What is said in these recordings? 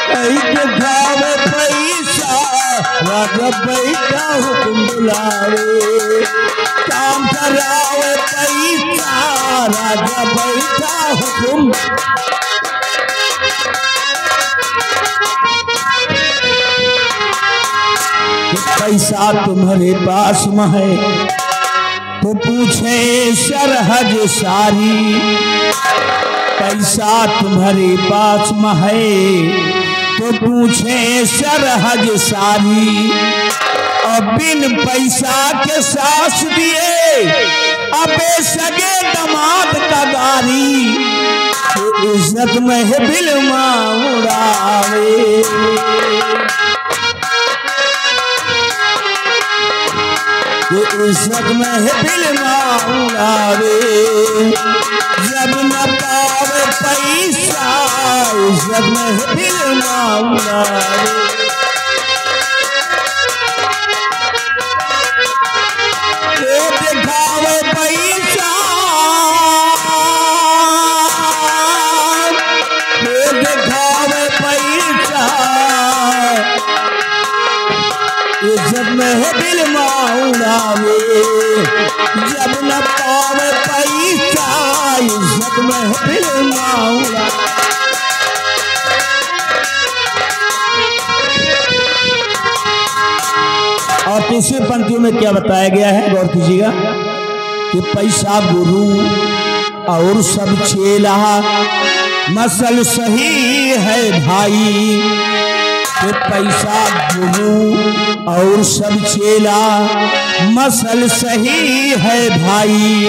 दिखावे पैसा राजा बैठा हुक्म बुलावे, काम करावे पैसा राजा बैठा हुक्म। पैसा तुम्हारे पास में है तो पूछे सरहद सारी, पैसा तुम्हारे पास में है तो पूछे सरहद सारी। और बिन पैसा के सास दिए अबे सगे दमाद का गारी, तो इज्जत में है बिलमा उड़ावे। इज्जत में है बिलमा उड़ावे, जब न पावे पैसा इज्जत में है बिलमा उड़ावे। दिखावे पैसा दिखावे पैसा इज्जत में है बिलमा उड़ावे, जब न पावे पैसा इज्जत में है बिलमा उड़ावे। और तीसरी पंक्तियों में क्या बताया गया है, गौर कीजिएगा कि पैसा गुरु और सब चेला, मसल सही है भाई। कि पैसा गुरु और सब चेला, मसल सही है भाई।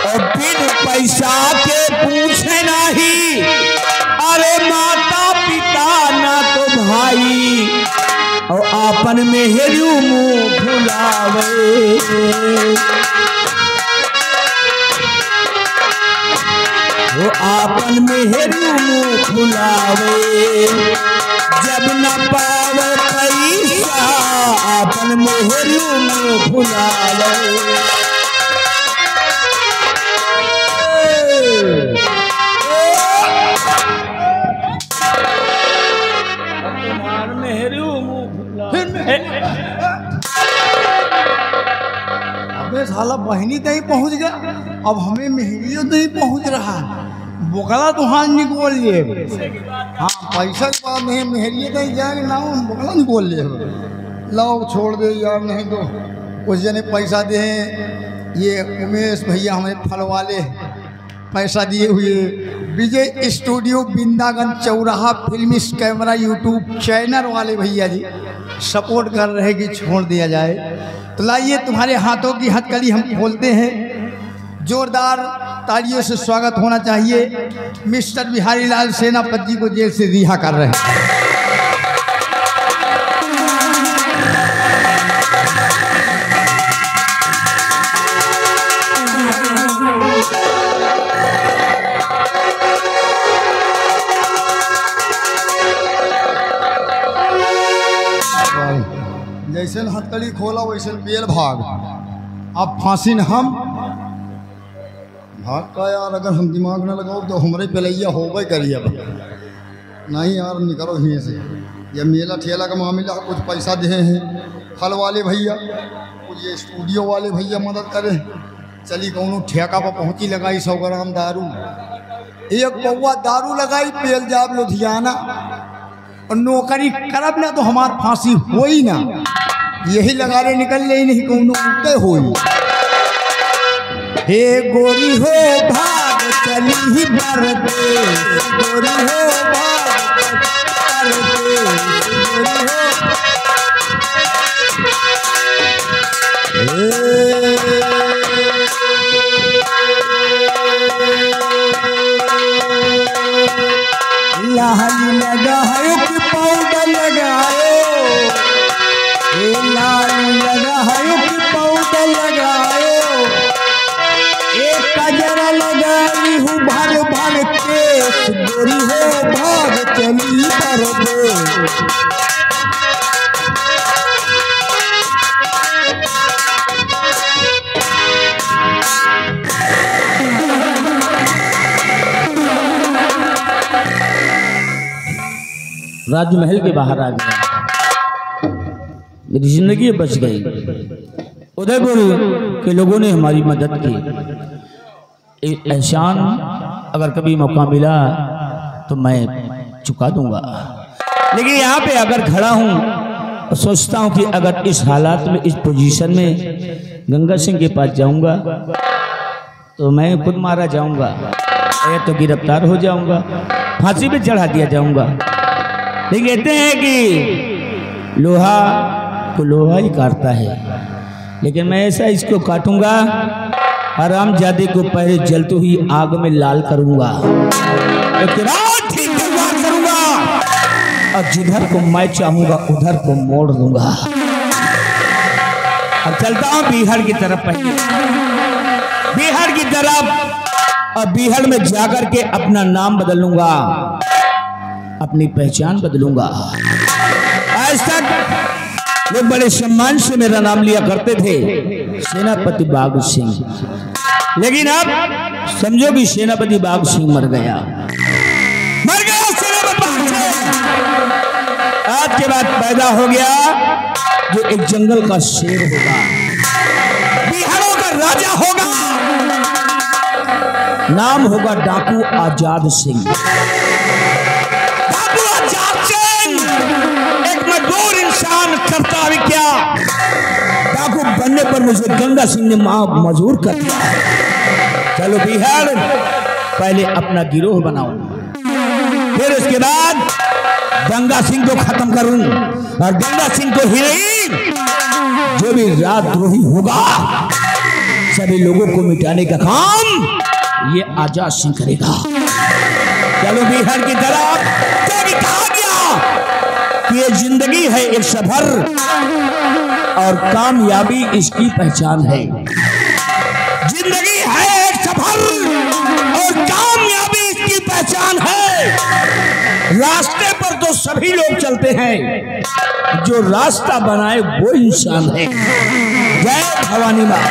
और बिन पैसा के पूछे नहीं, अरे माता पिता ना तो भाई। और आपन में हेरू मुँह भुलावे, वो आपन में हेरू मुँह भुलावे, जब न पावे पैसा आपन में हेरू मुँह भुलावे। अबे साला बहनी तक पहुंच गया, अब हमें मेहरियो नहीं पहुंच रहा। बोकला तो हाथ निकोल लिए। हाँ पैसा के बाद नहीं मेहरियो नहीं जाएंगे ना, हम बोकला निकोल लिए। लाओ छोड़ दे यार, नहीं तो कुछ जने पैसा दे। ये उमेश भैया हमें फल वाले पैसा दिए हुए। विजय स्टूडियो बिंदागंज चौराहा फिल्मिस कैमरा यूट्यूब चैनल वाले भैया जी सपोर्ट कर रहे कि छोड़ दिया जाए। तो लाइए तुम्हारे हाथों की हथकड़ी हम खोलते हैं। जोरदार तालियों से स्वागत होना चाहिए। मिस्टर बिहारी लाल सेनापति जी को जेल से रिहा कर रहे हैं। जैसे हथकड़ी खोला वैसे बेल भाग। अब फांसी न हम भाग का यार, अगर हम दिमाग न लगाओ तो हमारे पेलैया होबे करिए। नहीं यार निकलो यहीं से। ये मेला ठेला का मामला, कुछ पैसा दे हैं फल वाले भैया, कुछ ये स्टूडियो वाले भैया मदद करें। चली कौन ठेका पर पहुँची, लगाई 100 ग्राम दारू, 1 पौवा दारू लगाई, पेल जाब लुधियाना। और नौकरी करब ना तो हमार फांसी हो ही ना। यही लगा रहे निकल ले नहीं कौन उल्टे हो। हे गोरी हो भाग चली ही बरते, गोरी हो भाग बरते, गोरी हो लाली लगायो कि पाउडर लगायो, लाली लगायो कि पाउडर लगायो। एक कजरा लगाई हूँ भर भर केस, गोरी हो भाग चली बरते। राजमहल के बाहर आ गया, मेरी जिंदगी बच गई। उदयपुर के लोगों ने हमारी मदद की, एहसान अगर कभी मौका मिला तो मैं चुका दूंगा। लेकिन यहाँ पे अगर खड़ा हूँ तो सोचता हूँ कि अगर इस हालात में, इस पोजीशन में गंगा सिंह के पास जाऊंगा तो मैं खुद मारा जाऊंगा या तो गिरफ्तार हो जाऊंगा, फांसी पे चढ़ा दिया जाऊंगा। लेकिन कहते हैं कि लोहा को लोहा ही काटता है, लेकिन मैं ऐसा इसको काटूंगा, हरामजादे को पहले जलते हुई आग में लाल करूंगा, करूंगा और जिधर को मैं चाहूंगा उधर को मोड़ दूंगा। अब चलता हूं बिहार की तरफ, पहले बिहार की तरफ, और बिहार में जाकर के अपना नाम बदलूंगा, अपनी पहचान बदलूंगा। आज तक लोग बड़े सम्मान से मेरा नाम लिया करते थे, सेनापति बाघ सिंह, लेकिन अब समझो कि सेनापति बाघ सिंह मर गया, मर गया सेनापति बाघ सिंह। आज के बाद पैदा हो गया जो एक जंगल का शेर होगा, बिहारों का राजा होगा, नाम होगा डाकू आजाद सिंह। डाकू आजाद सिंह एक मजबूर इंसान करता है क्या, डाकू बनने पर मुझे गंगा सिंह ने मजबूर कर दिया। चलो बिहार, पहले अपना गिरोह बनाओ, फिर उसके बाद गंगा सिंह को खत्म करूं, और गंगा सिंह को ही नहीं, जो भी राजद्रोही होगा सभी लोगों को मिटाने का काम ये आजाद सिंह करेगा। चलो बिहार की तरफ, तो भी कहा गया कि ये जिंदगी है एक सफर और कामयाबी इसकी पहचान है। जिंदगी है एक सफर और कामयाबी इसकी पहचान है। रास्ते पर तो सभी लोग चलते हैं, जो रास्ता बनाए वो इंसान है। जय भवानी मां।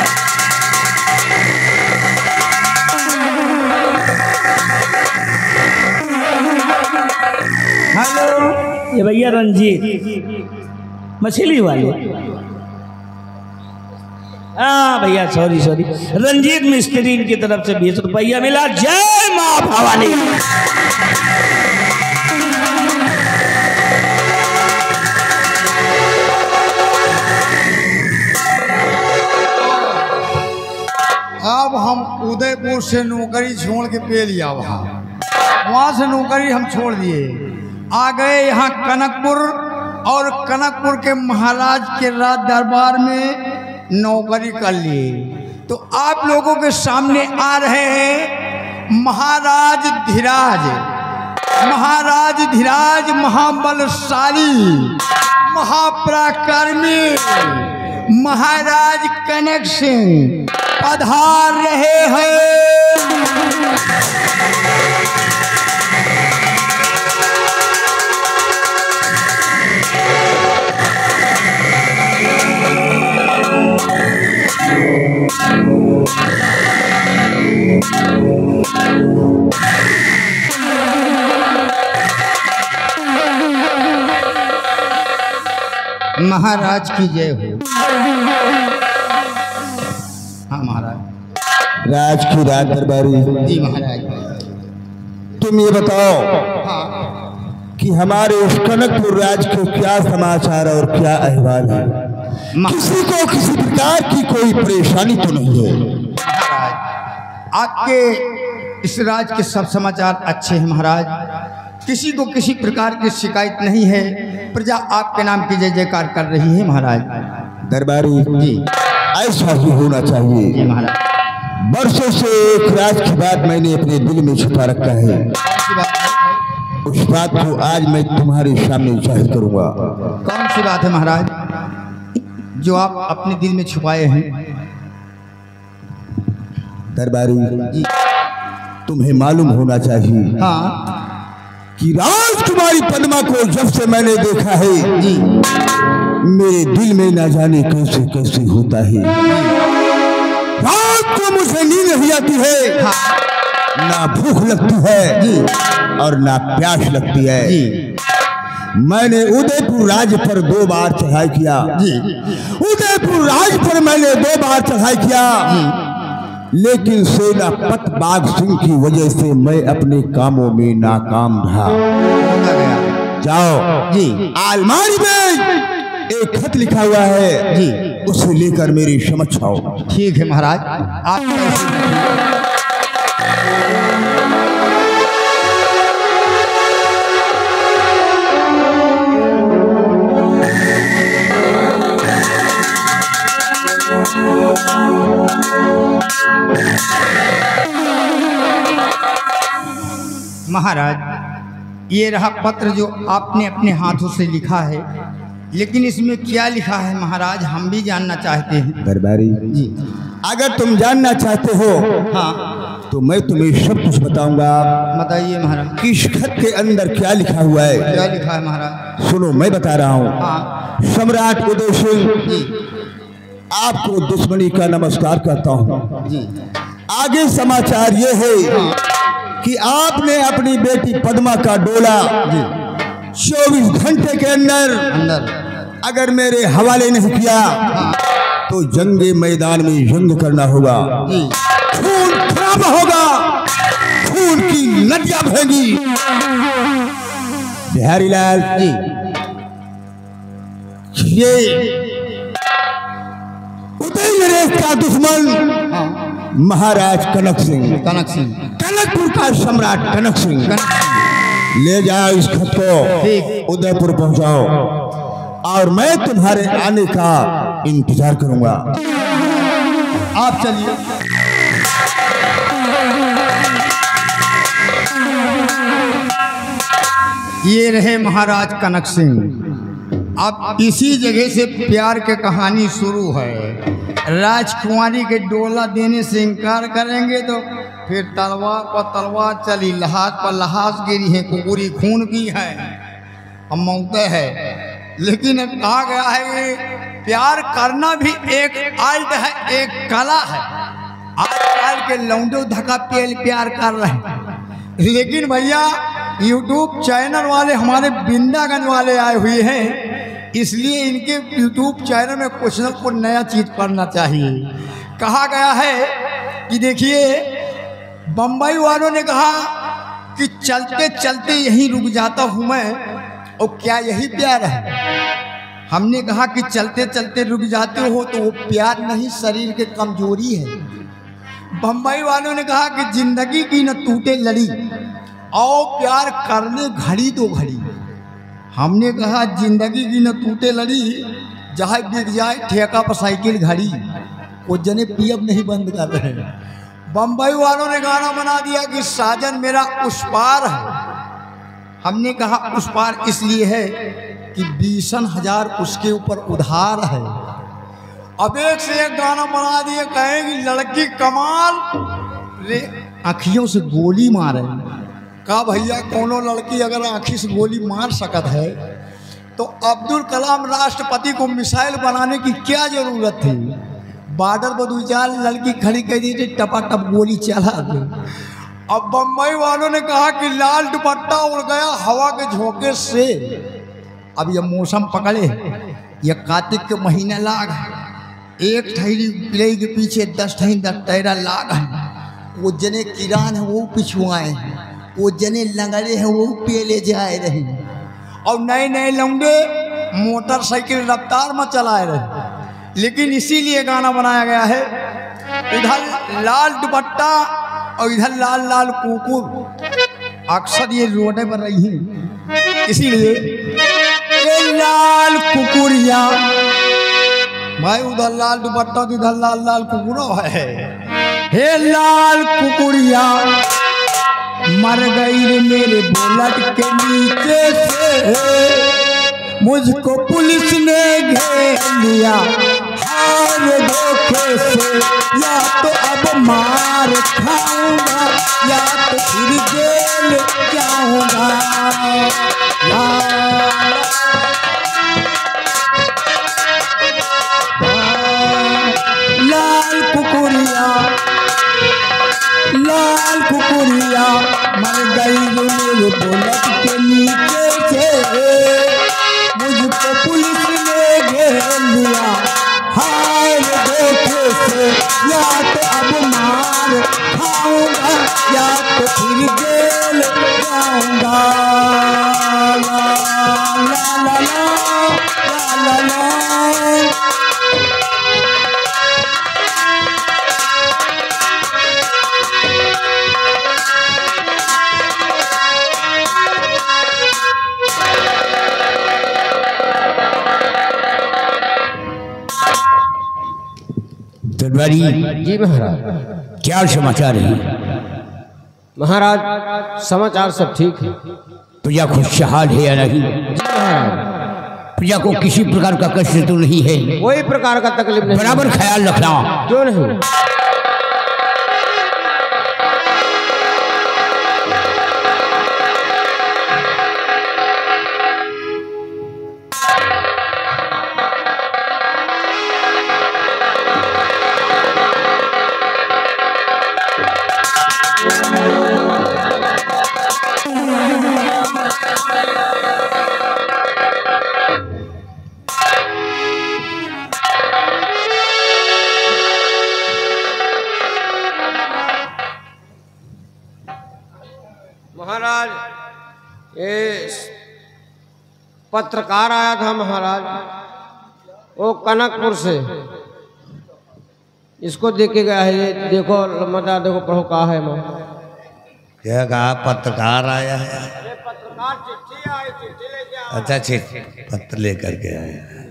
हेलो, ये भैया रंजीत मछली वाले, हाँ भैया सॉरी रंजीत मिस्त्री की तरफ से 20 रुपया मिला। जय मां भवानी। अब हम उदयपुर से नौकरी छोड़ के पे लिया, वहाँ से नौकरी हम छोड़ दिए, आ गए यहाँ कनकपुर, और कनकपुर के महाराज के राज दरबार में नौकरी कर लिए। तो आप लोगों के सामने आ रहे हैं महाराज धीराज। महाराज धीराज महाबलशाली, महापराक्रमी महाराज कनक सिंह पधार रहे हैं। महाराज की जय हो। हाँ महाराज। राज की राज दरबारी जी महाराज। तुम ये बताओ हाँ कि हमारे इस कनकपुर राज को क्या समाचार और क्या अहवाल है? किसी को किसी प्रकार की कोई परेशानी तो नहीं है? महाराज, आपके इस राज के सब समाचार अच्छे हैं महाराज, किसी को किसी प्रकार की शिकायत नहीं है, प्रजा आपके नाम की जय जयकार कर रही है महाराज। दरबारी जी ऐसा ही होना चाहिए। जी महाराज। वर्षों से एक राज की बात मैंने अपने दिल में छुपा रखा है, कौन सी बात है? उस बात को आज मैं तुम्हारे सामने जाहिर करूंगा। कौन सी बात है महाराज जो आप अपने दिल में छुपाए हैं? दरबारी जी तुम्हें मालूम होना चाहिए हाँ कि राजकुमारी पद्मा को जब से मैंने देखा है जी मेरे दिल में ना जाने कैसे कैसे होता है। रात को मुझे नींद नहीं आती है, हाँ ना भूख लगती है जी और ना प्यास लगती है। जी मैंने उदयपुर राज पर 2 बार चढ़ाई किया जी। उदयपुर राज पर मैंने 2 बार चढ़ाई किया लेकिन सेनापत बाघ सिंह की वजह से मैं अपने कामों में नाकाम रहा। जाओ जी। अलमारी में एक खत लिखा हुआ है जी, उसे लेकर मेरी समझ आओ। ठीक है महाराज, आप महाराज, ये रहा पत्र जो आपने अपने हाथों से लिखा है, लेकिन इसमें क्या लिखा है महाराज, हम भी जानना चाहते हैं। दरबारी जी, अगर तुम जानना चाहते हो हाँ तो मैं तुम्हें सब कुछ बताऊंगा। बताइए महाराज। कि इस खत के अंदर क्या लिखा हुआ है? क्या लिखा है महाराज? सुनो, मैं बता रहा हूँ। हाँ सम्राट उदय सिंह, जी आपको दुश्मनी का नमस्कार करता हूँ। जी। आगे समाचार ये है कि आपने अपनी बेटी पद्मा का डोला 24 घंटे के अंदर अगर मेरे हवाले नहीं किया तो जंगे मैदान में जंग करना होगा, खून खराब होगा, खून की नदियां बहेंगी। बिहारी लाल जी, ये उदय नरेश का दुश्मन हाँ महाराज कनक सिंह, कनक सिंह, कनकपुर का सम्राट कनक सिंह, ले जाओ इस खत को, ठीक। उदयपुर पहुंचाओ और मैं तुम्हारे आने का इंतजार करूंगा। आप चलिए। ये रहे महाराज कनक सिंह। अब इसी जगह से प्यार की कहानी शुरू है। राजकुमारी के डोला देने से इनकार करेंगे तो फिर तलवार पर तलवार चली, लहास पर लहास गिरी है, कुकुरी खून की है, अब मौतें है। लेकिन अब कहा गया है कि प्यार करना भी एक आर्ट है, एक कला है। आजकल के लौंडो धक्का पेल प्यार कर रहे हैं, लेकिन भैया यूट्यूब चैनल वाले हमारे बिंदागंज वाले आए हुए हैं, इसलिए इनके यूट्यूब चैनल में कुछ न कुछ नया चीज करना चाहिए। कहा गया है कि देखिए, बम्बई वालों ने कहा कि चलते चलते यहीं रुक जाता हूँ मैं, और क्या यही प्यार है? हमने कहा कि चलते चलते रुक जाते हो तो वो प्यार नहीं, शरीर के कमजोरी है। बम्बई वालों ने कहा कि जिंदगी की न टूटे लड़ी, आओ प्यार करने घड़ी तो घड़ी। हमने कहा जिंदगी की न टूटे लड़ी, जहाँ बिक जाए ठेका पर साइकिल घड़ी, वो जने पियब नहीं बंद कर रहे हैं। बम्बई वालों ने गाना बना दिया कि साजन मेरा उस पार है। हमने कहा उस पार इसलिए है कि 20,000 उसके ऊपर उधार है। अब एक से एक गाना बना दिए, कहेंगे लड़की कमाल रे आँखियों से गोली मारे। कहा भैया कोनो लड़की अगर आँखी से गोली मार सकत है तो अब्दुल कलाम राष्ट्रपति को मिसाइल बनाने की क्या जरूरत थी? बॉर्डर पर 2-4 लड़की खड़ी कर दी थी, टपाटप गोली चला दी। अब बम्बई वालों ने कहा कि लाल दुपट्टा उड़ गया हवा के झोंके से। अब यह मौसम पकड़े, यह कार्तिक के महीने लाग है, एक थैली पिलई के पीछे 10 टैरा लाग है। वो जने किरान है वो पिछुआए हैं, वो जने लंगड़े हैं वो पेले जाए रहे, और नए नए लौंडे मोटरसाइकिल रफ्तार में चलाए रहे। लेकिन इसीलिए गाना बनाया गया है, इधर लाल दुपट्टा और इधर लाल लाल कुकुर। अक्सर ये रोडे पर रही हैं, इसीलिए ये लाल कुकुरिया भाई, उधर लाल दुपट्टा इधर लाल लाल कुकुर है। हे लाल कुकुरिया मर गई रे मेरे बुलेट के नीचे से, मुझको पुलिस ने घेर लिया हार धोखे से। या तो अब मार खाऊंगा या तो फिर जेल जाऊंगा। लाल कुकुरिया लाल कुकुरिया मर गई मेरे बुलेट के नीचे से। दरबारी जी महाराज। क्या समाचार है? महाराज समाचार सब ठीक है। प्रजा खुशहाल है या नहीं? जी महाराज। प्रजा को किसी प्रकार का कष्ट तो नहीं है? कोई प्रकार का तकलीफ नहीं। बराबर ख्याल रखना। क्यों नहीं? महाराज ये पत्रकार आया था महाराज, वो कनकपुर से। इसको देख के गया है। ये देखो मजा, देखो पढ़ो कहा है। मैं क्या कहा? पत्रकार आया है? ये पत्रकार चिट्ठी आई, चिट्ठी लेके आया। अच्छा चिट्ठी पत्र लेकर के आया है।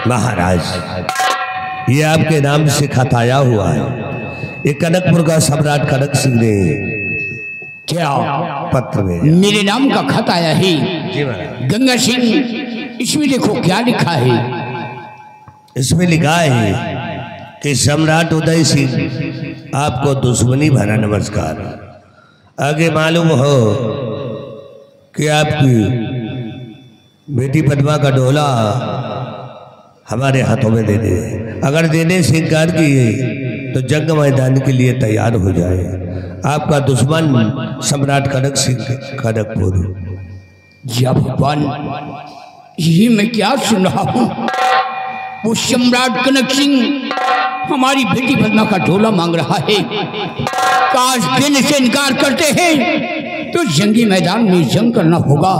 महाराज ये आपके नाम से खत आया हुआ है। ये कनकपुर का सम्राट कनक सिंह ने क्या पत्र में मेरे नाम का खत आया है? जी महाराज। गंगा सिंह, इसमें देखो क्या लिखा है। इसमें लिखा है कि सम्राट उदय सिंह आपको दुश्मनी भरा नमस्कार। आगे मालूम हो कि आपकी बेटी पद्मा का डोला हमारे हाथों में दे दे। अगर देने से इनकार किए तो जंग मैदान के लिए तैयार हो जाए। आपका दुश्मन सम्राट कनक सिंह कनकपुर। या भगवान, ये मैं क्या सुन रहा हूँ? वो सम्राट कनक सिंह हमारी बेटी पद्मा का डोला मांग रहा है। काश देने से इनकार करते हैं तो जंगी मैदान में जंग करना होगा।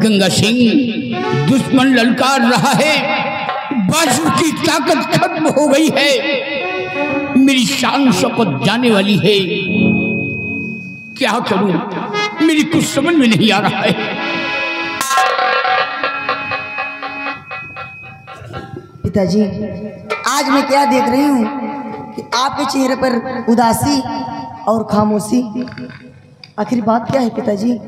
गंगा सिंह दुश्मन ललकार रहा है, बाजू की ताकत खत्म हो गई है, मेरी शान शौकत जाने वाली है। क्या करूं, मेरी कुछ समझ में नहीं आ रहा है। पिताजी, आज मैं क्या देख रही हूँ कि आपके चेहरे पर उदासी और खामोशी। आखिर बात क्या है पिताजी?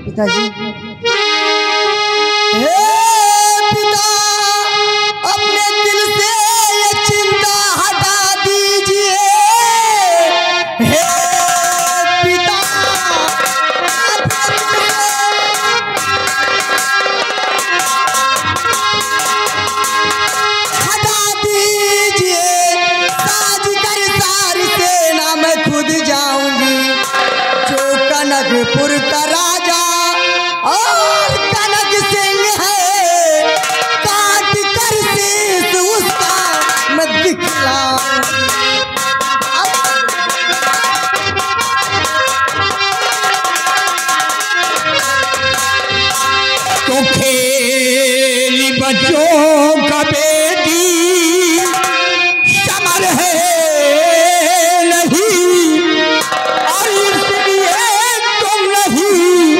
पिताजी, पिता, अपने दिल से ये चिंता हटा दीजिए। हे पिता, हटा दीजिए। साज कर सारी सेना मैं खुद जाऊंगी। जो कनकपुर का राजा और कनक सिंह है, काट कर शीश उसका मैं दिखलाऊंगी। तो खेली बच्चों का बेटी समर है नहीं, और इसलिए तुम नहीं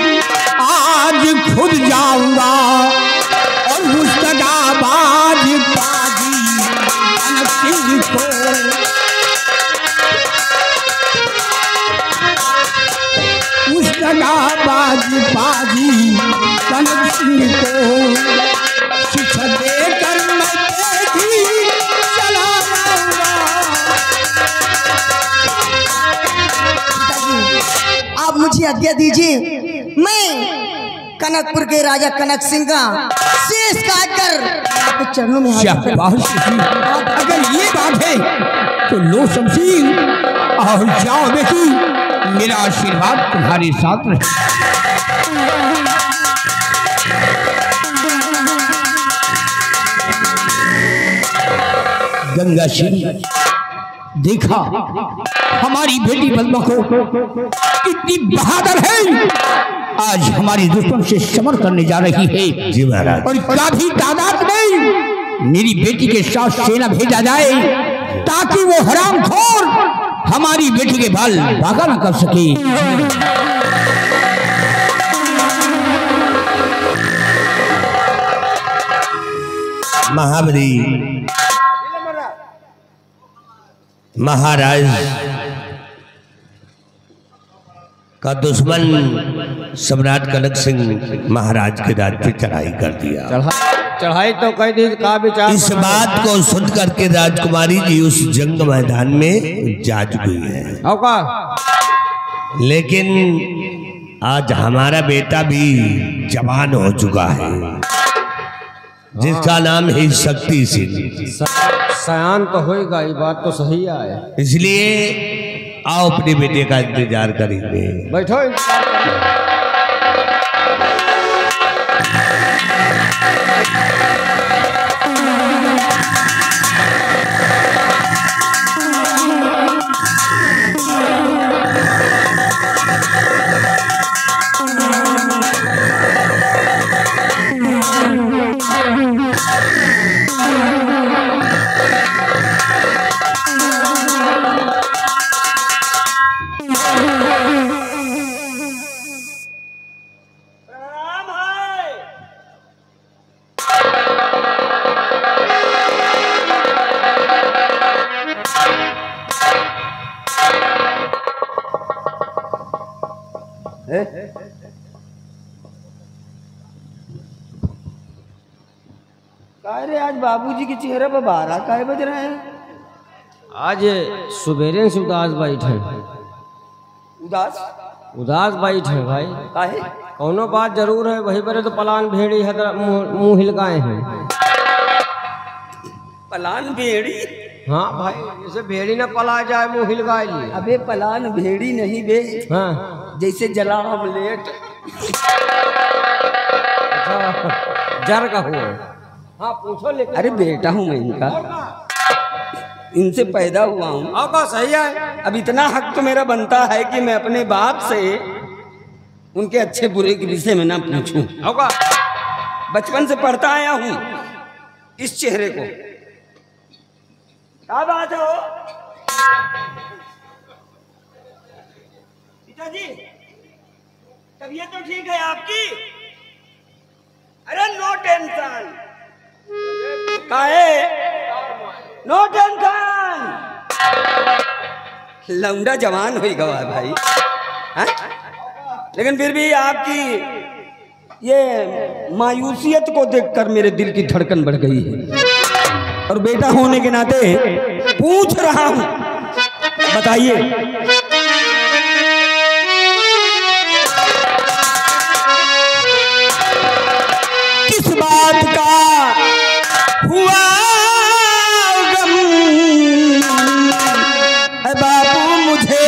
दगाबाज बाजी कनक सिंह को शिक्षा देकर मैं तेजी चला जाऊंगा। आप मुझे आज्ञा दीजिए, मैं कनकपुर के राजा कनक सिंह का शेष काटकर आपके चरणों में हाजिर अगर ये बात है तो लो शमशीर और जाओ बेटी, मेरा आशीर्वाद तुम्हारे साथ रहे। गंगा सिंह, देखा हमारी बेटी बलमा को कितनी बहादुर है, आज हमारी दुश्मन से समर करने जा रही है। जी महाराज। और काफी तादाद में मेरी बेटी के साथ सेना भेजा जाए ताकि वो हरामखोर हमारी बेटी के बाल बागा न कर सके। महाबली महाराज का दुश्मन सम्राट कनक सिंह महाराज के राज पे चढ़ाई कर दिया। चढ़ाई तो कह दी, का विचार? इस बात को सुन करके राजकुमारी जी उस जंग मैदान में जा चुकी है। लेकिन आज हमारा बेटा भी जवान हो चुका है, जिसका नाम है शक्ति सिंह। सयान तो होएगा, ये बात तो सही है। इसलिए आओ अपने बेटे का इंतजार करेंगे। बैठो। अरे आज बाबूजी के चेहरे पर 12 काय बज रहे हैं? आज सुबेरे से उदास बैठे। उदास बैठे भाई। काहे? कौनो बात जरूर है, वही पर तो पलान भेड़ी मुंह हिलकाए हैं। पलान भेड़ी? हाँ भाई, जैसे भेड़ी न पला जाए मुंह हिलकाए लिए। अबे पलान भेड़ी नहीं बे। हाँ, जैसे जला ऑमलेट। जर का हुआ। हाँ पूछो। लेकिन अरे बेटा हूँ मैं इनका, इनसे पैदा हुआ हूँ। आपका सही है। अब इतना हक तो मेरा बनता है कि मैं अपने बाप से उनके अच्छे बुरे के विषय में ना पूछूं। आपका बचपन से पढ़ता आया हूँ इस चेहरे को। क्या बात है? पिताजी तबीयत तो ठीक है आपकी? अरे नो टेंशन। काहे? No tension. लौंडा जवान हुई गवा भाई है? लेकिन फिर भी आपकी ये मायूसियत को देखकर मेरे दिल की धड़कन बढ़ गई है, और बेटा होने के नाते पूछ रहा हूं, बताइए किस बात का हुआ गम? बापू मुझे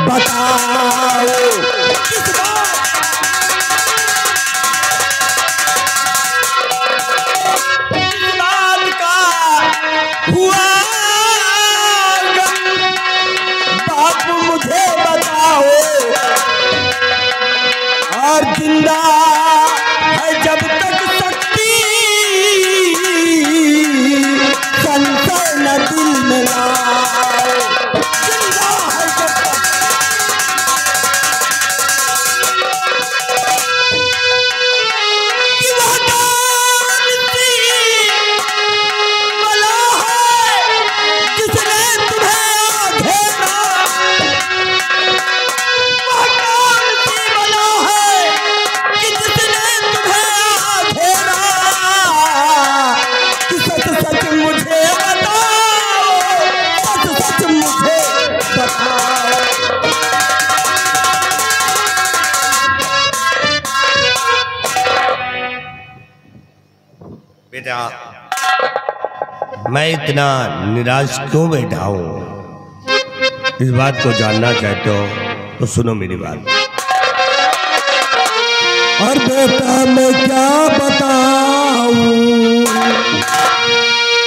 बताओ किस बात का हुआ गम? बापू मुझे बताओ। और जिंदा है जब तक शक्ति, संशय न दिल में लाओ। जिंदा है जब तक बेटा, मैं इतना निराश क्यों बैठा हूँ, इस बात को जानना चाहते हो तो सुनो मेरी बात। और बेटा मैं क्या बताऊं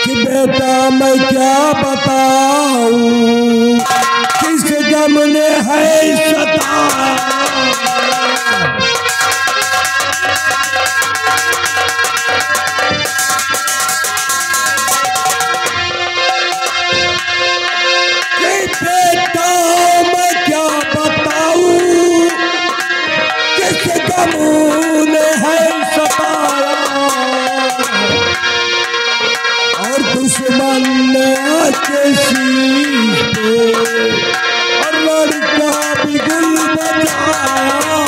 कि बेटा मैं क्या बताऊं, किस गम ने है सताया। बेटा मैं क्या बताऊं, किस गम ने है सताया। और दुश्मन ने आके शीश पे और लड़का भी गुल बजाया।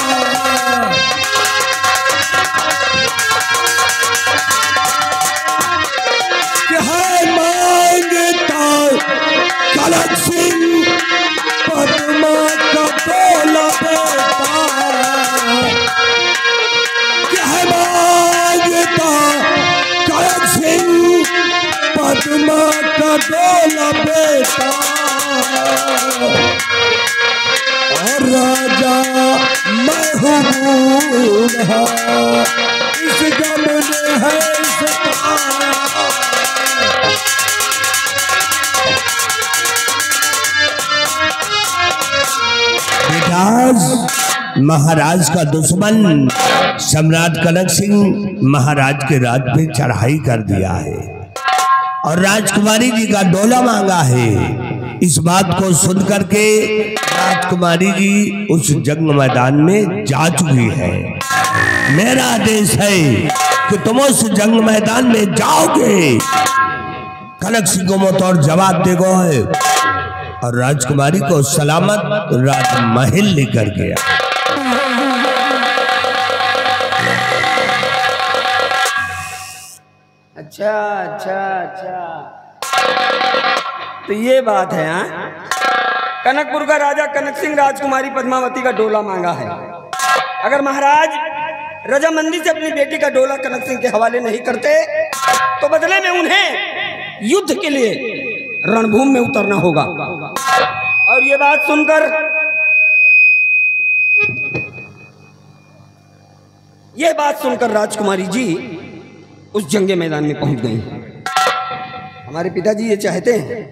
क्या मांगता कनक सिंह पद्मा का बोला बेटा, क्या मांगता कनक सिंह पद्मा का बोला बेटा। और राजा मैं हूँ बूढ़ा, इस गम ने है सताया। महाराज का दुश्मन सम्राट कनक सिंह महाराज के राज पे चढ़ाई कर दिया है और राजकुमारी जी का डोला मांगा है। इस बात को सुन करके राजकुमारी जी उस जंग मैदान में जा चुकी है। मेरा आदेश है कि तुम उस जंग मैदान में जाओगे, कनक सिंह को मुंहतोड़ जवाब देगो है और राजकुमारी को सलामत राजमहल लेकर गया। अच्छा अच्छा अच्छा, तो ये बात है। हाँ, कनकपुर का राजा कनक सिंह राजकुमारी पद्मावती का डोला मांगा है। अगर महाराज रजामंदी से अपनी बेटी का डोला कनक सिंह के हवाले नहीं करते तो बदले में उन्हें युद्ध के लिए रणभूमि में उतरना होगा। और ये बात सुनकर राजकुमारी जी उस जंगे मैदान में पहुंच गई। हमारे पिताजी ये चाहते हैं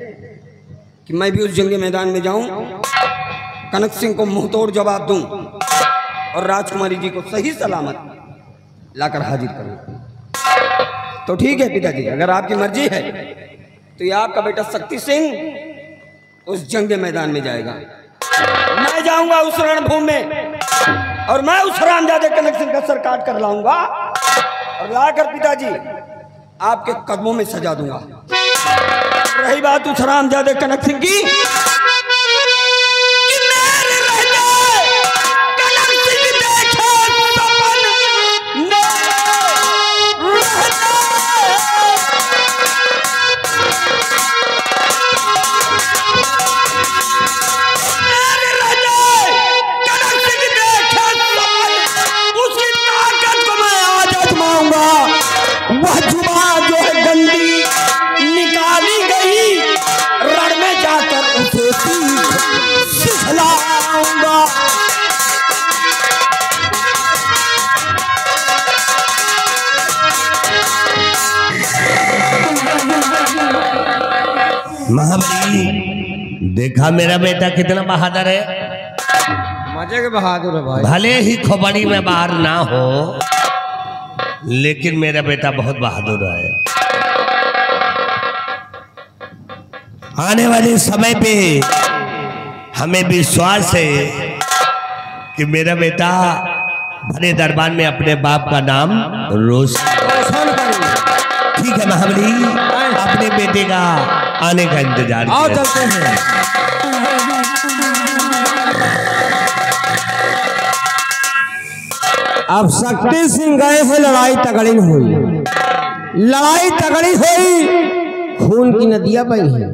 कि मैं भी उस जंगे मैदान में जाऊं, कनक सिंह को मुंहतोड़ जवाब दूं और राजकुमारी जी को सही सलामत लाकर हाजिर करूं। तो ठीक है पिताजी, अगर आपकी मर्जी है तो ये आपका बेटा शक्ति सिंह उस जंगे मैदान में जाएगा, मैं जाऊंगा उस रणभूमि में और मैं उस हरामजादे कनक सिंह का सर काट कर लाऊंगा और लाकर पिताजी आपके कदमों में सजा दूंगा। रही बात उस हरामजादे कनक सिंह की, वह जुबान जो है गंदी निकाली गई, रण में जाकर उसे सिखलाऊंगा। महाबली, देखा मेरा बेटा कितना बहादुर है। मजे के बहादुर है भाई। भले ही खोपड़ी में बाहर ना हो लेकिन मेरा बेटा बहुत बहादुर है। आने वाले समय पे हमें विश्वास है कि मेरा बेटा बड़े दरबार में अपने बाप का नाम रोशन करेगा। ठीक है महाबली, अपने बेटे का आने का इंतजार आओ चलते हैं। अब शक्ति सिंह गए हैं, लड़ाई तगड़ी हुई, लड़ाई तगड़ी हुई, खून की नदियां बही हैं,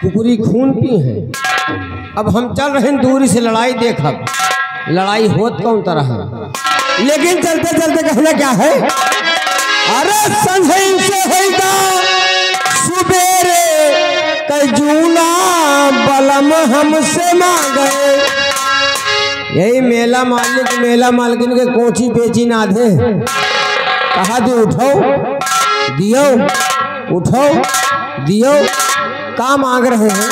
कुकुरी खून पी है। अब हम चल रहे हैं दूरी से लड़ाई देखब, लड़ाई होत कौन तरह है, लेकिन चलते चलते कहना क्या है, अरे संझई से होगा सुबेरे कजूना बलम हमसे मांगे। यही मेला मालिक मेला मालकिन के कोची बेची ना दे, कहा दे उठो दियो, उठो दियो, का मांग रहे हैं।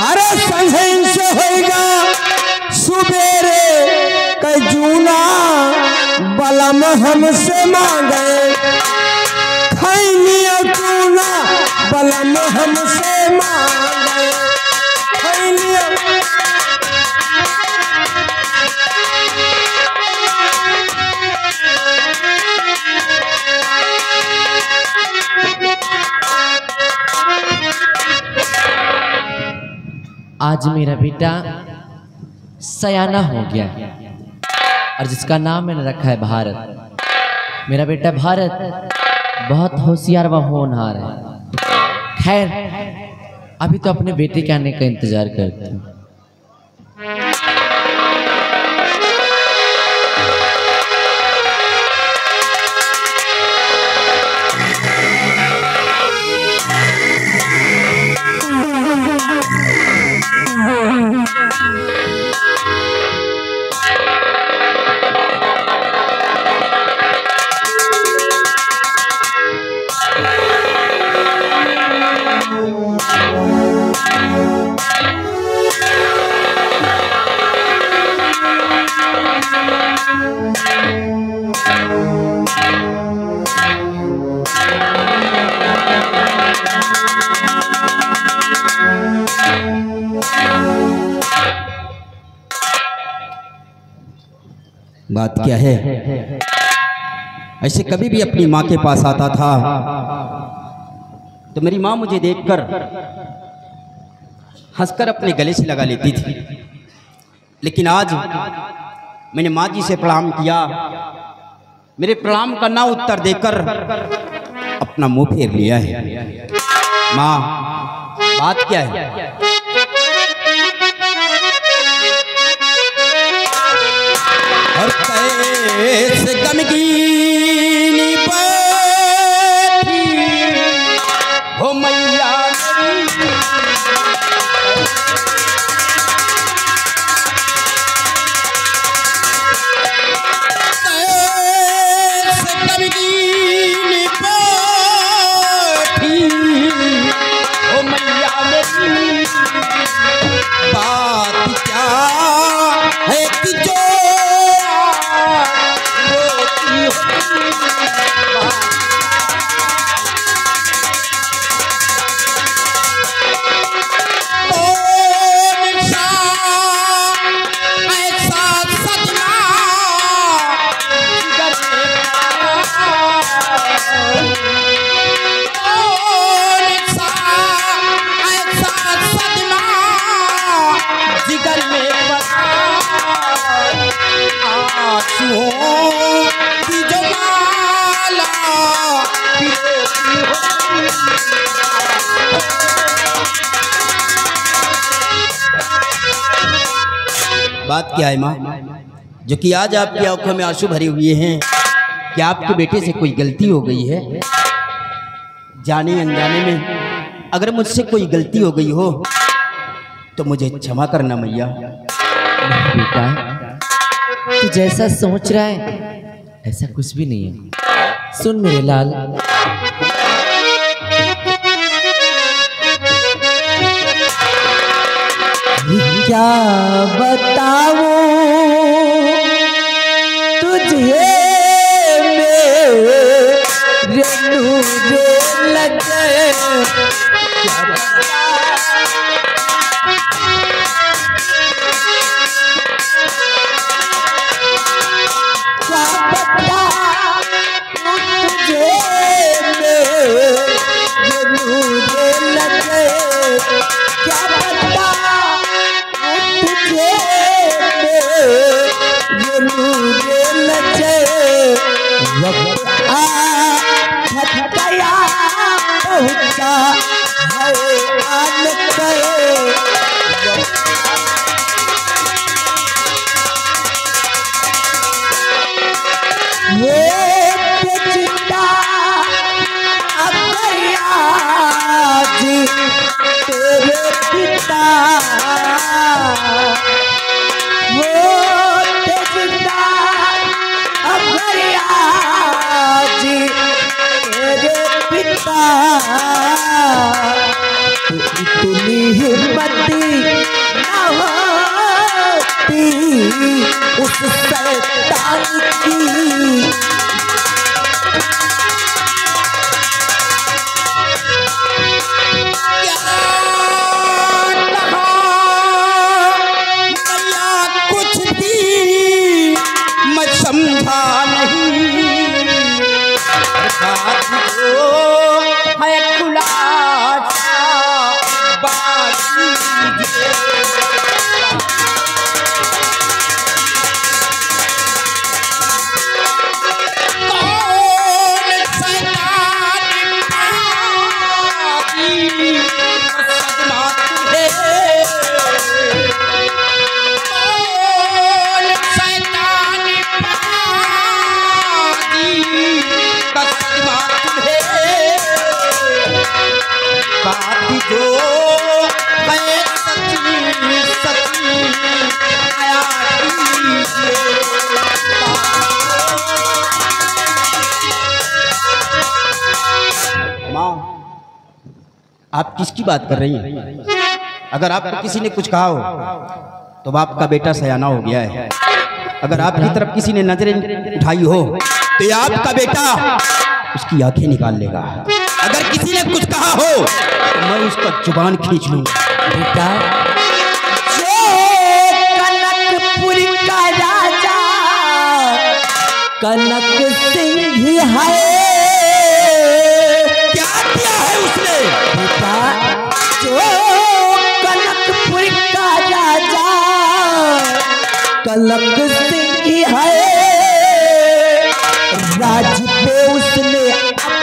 अरे संझई से होगा सुबेरे कजूना बलम हमसे मांगे। खैनिया चूना बलम हमसे मांगे। खैनिया आज मेरा बेटा सयाना हो गया और जिसका नाम मैंने रखा है भारत। मेरा बेटा भारत बहुत होशियार व होनहार है। खैर अभी तो अपने बेटे के आने का इंतजार करती हूँ। बात क्या है, ऐसे कभी भी अपनी माँ के पास आता था तो मेरी माँ मुझे देखकर हंसकर अपने गले से लगा लेती थी। लेकिन आज मैंने माँ जी से प्रणाम किया, मेरे प्रणाम का ना उत्तर देकर अपना मुंह फेर लिया है। माँ बात क्या है? और कैसे गमगीन बैठी हो मैया कैसे गमगीन बैठी हो मैया मेरी। बात क्या है कि जो बात क्या है माँ, जो कि आज आपकी आंखों में आंसू भरे हुए हैं? क्या आपके बेटे से कोई गलती हो गई है? जाने अनजाने में अगर मुझसे कोई गलती हो गई हो तो मुझे क्षमा करना मैया। बेटा तू जैसा सोच रहा है ऐसा कुछ भी नहीं है। सुन मेरे लाल, क्या बताऊं तुझे मेरे नूरे लगे। क्या तुझे मेरे नूरे लगे। क्या बता तुझे नूरे लगे। वक्त आ गया पहुंचा है आन कर सकता, तो इतनी हिम्मती ना होती उस शैतान की। समझा नहीं है खुलासा बात कीजिए। कौन शैतान पागी सदमा तुम्हें, कौन शैतान पागी सदमा तुम्हें, बात जो है सच्ची सच्ची आया कीजिए। माँ, आप किसकी बात कर रही हैं? अगर आपको किसी ने कुछ कहा हो तो आपका बेटा सयाना हो गया है। अगर आपकी तरफ किसी ने नजरें उठाई हो तो ये आपका बेटा उसकी आंखें निकाल लेगा। अगर किसी ने कुछ कहा हो तो मैं उसका जुबान खींच लूंगा। बेटा, जो कनकपुर का राजा कनक सिंह ही है। क्या किया है उसने? बेटा, जो कनकपुर का राजा कनक सिंह ही है, राज पे उसने अपने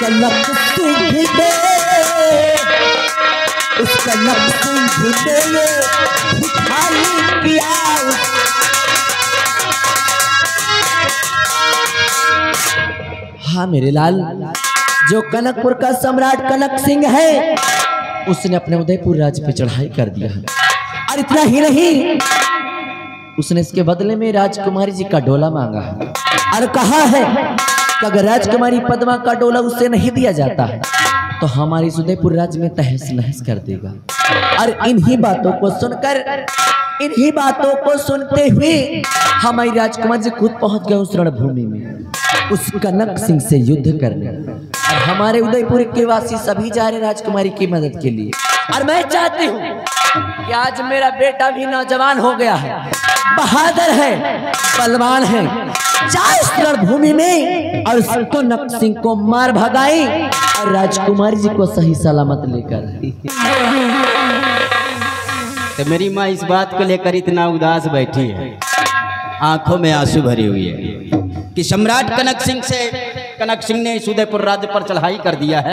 कनक सिंह उस कनक सिंह ने भिखारी किया। हाँ मेरे लाल, जो कनकपुर का सम्राट कनक सिंह है उसने अपने उदयपुर राज्य पे चढ़ाई कर दिया है। और इतना ही नहीं, उसने इसके बदले में राजकुमारी जी का डोला मांगा है और कहा है कि अगर राजकुमारी पद्मा का डोला उससे नहीं दिया जाता तो हमारी उदयपुर राज्य में तहस नहस कर देगा। और इन्हीं बातों को सुनकर, इन्हीं बातों को सुनते हुए हमारी राजकुमारी जी खुद पहुंच गए उस रणभूमि में उस कनक सिंह से युद्ध करने। और हमारे उदयपुर के वासी सभी जा रहे राजकुमारी की मदद के लिए। और मैं चाहती हूँ कि आज मेरा बेटा भी नौजवान हो गया है, बहादुर है, बलवान है, जाए इस रणभूमि में और उस कनक सिंह को मार भगाई और राजकुमारी जी को सही सलामत लेकर। तो मेरी माँ इस बात को लेकर इतना उदास बैठी है, आंखों में आंसू भरी हुई है कि सम्राट कनक सिंह ने उदयपुर राज्य पर चढ़ाई कर दिया है।